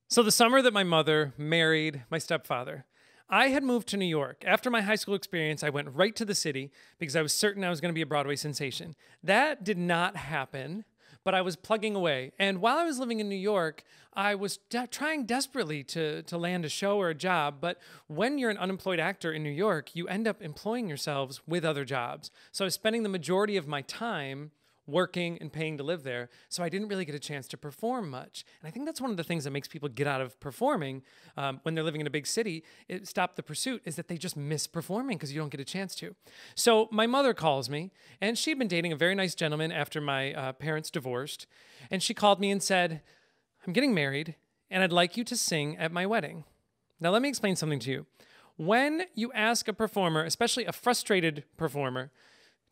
So the summer that my mother married my stepfather, I had moved to New York. After my high school experience, I went right to the city because I was certain I was going to be a Broadway sensation. That did not happen, but I was plugging away. And while I was living in New York, I was trying desperately to land a show or a job. But when you're an unemployed actor in New York, you end up employing yourselves with other jobs. So I was spending the majority of my time working and paying to live there, so I didn't really get a chance to perform much. And I think that's one of the things that makes people get out of performing when they're living in a big city, stop the pursuit, is that they just miss performing because you don't get a chance to. So my mother calls me, and she'd been dating a very nice gentleman after my parents divorced, and she called me and said, "I'm getting married, and I'd like you to sing at my wedding." Now let me explain something to you. When you ask a performer, especially a frustrated performer,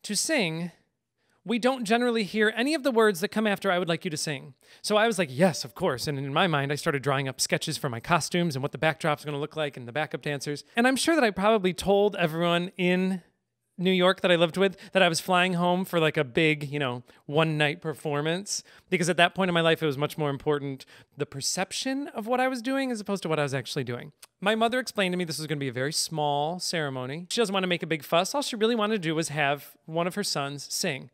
to sing, we don't generally hear any of the words that come after "I would like you to sing." So I was like, yes, of course. And in my mind, I started drawing up sketches for my costumes and what the backdrop's going to look like and the backup dancers. And I'm sure that I probably told everyone in New York that I lived with that I was flying home for like a big, one-night performance. Because at that point in my life, it was much more important the perception of what I was doing as opposed to what I was actually doing. My mother explained to me this was going to be a very small ceremony. She doesn't want to make a big fuss. All she really wanted to do was have one of her sons sing.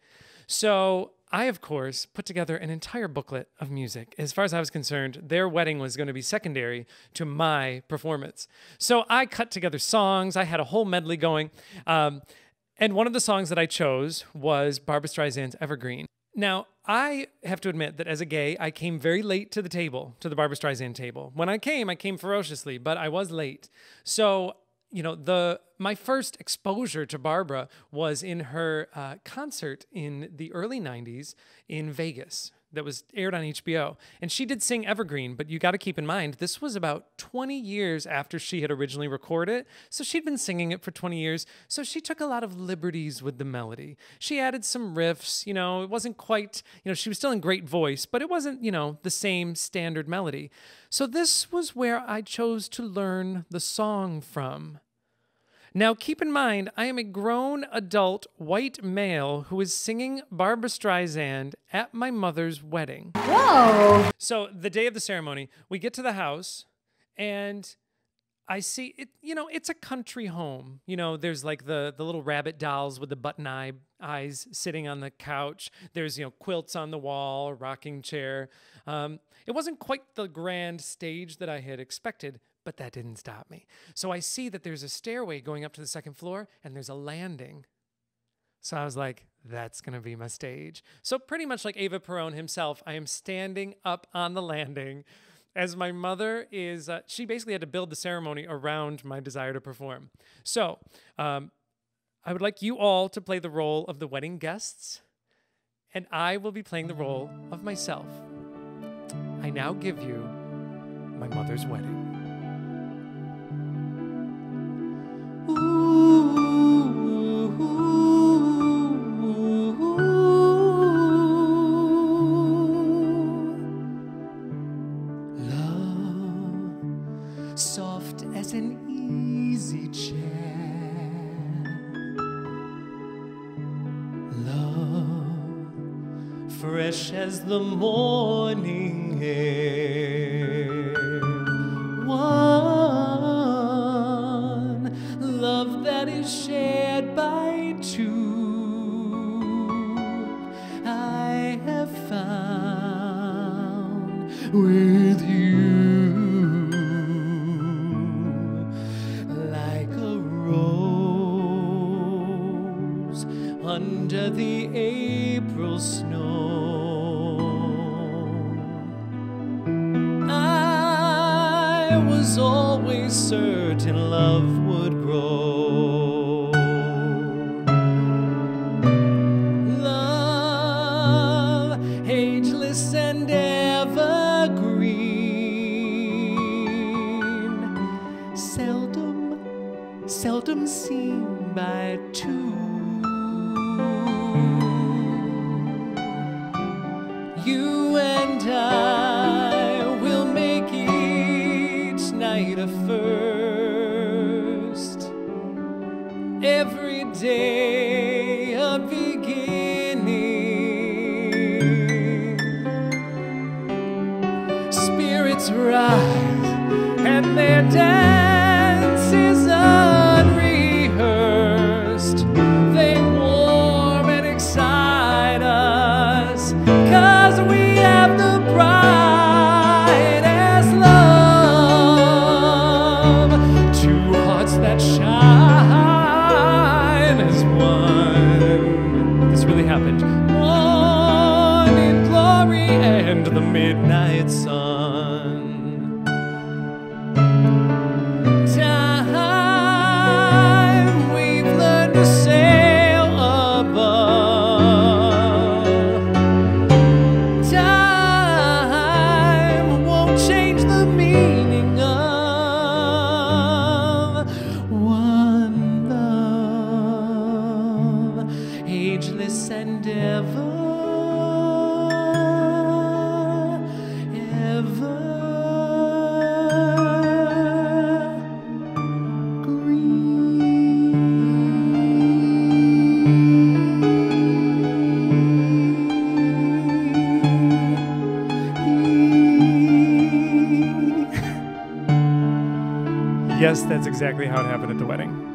So I, of course, put together an entire booklet of music. As far as I was concerned, their wedding was going to be secondary to my performance. So I cut together songs. I had a whole medley going. And one of the songs that I chose was Barbra Streisand's Evergreen. Now, I have to admit that as a gay, I came very late to the table, to the Barbra Streisand table. When I came ferociously, but I was late. So, my first exposure to Barbra was in her concert in the early 90s in Vegas that was aired on HBO. And she did sing Evergreen, but you got to keep in mind, this was about 20 years after she had originally recorded it. So she'd been singing it for 20 years. So she took a lot of liberties with the melody. She added some riffs, it wasn't quite, she was still in great voice, but it wasn't, the same standard melody. So this was where I chose to learn the song from. Now, keep in mind, I am a grown adult white male who is singing Barbra Streisand at my mother's wedding. Whoa! So the day of the ceremony, we get to the house and I see it, it's a country home. There's like the little rabbit dolls with the button eyes sitting on the couch. There's, quilts on the wall, a rocking chair. It wasn't quite the grand stage that I had expected, but that didn't stop me. So I see that there's a stairway going up to the second floor and there's a landing. So I was like, that's going to be my stage. So pretty much like Eva Perón himself, I am standing up on the landing as my mother is, she basically had to build the ceremony around my desire to perform. So I would like you all to play the role of the wedding guests, and I will be playing the role of myself. I now give you my mother's wedding. Soft as an easy chair, love fresh as the morning air, one love that is shared by two, I have found with you. Under the April snow, I was always certain love would grow. Love, ageless and evergreen, seldom seen by two. You and I will make each night a first. Every day of beginning. Spirits rise and their dance is unrehearsed. They warm and excite us, 'cause we have the bride as love. Two hearts that shine as one. This really happened. One in glory and the midnight sun. Time we've learned to sail above. Time won't change the meaning of one love, ageless and ever. Yes, that's exactly how it happened at the wedding.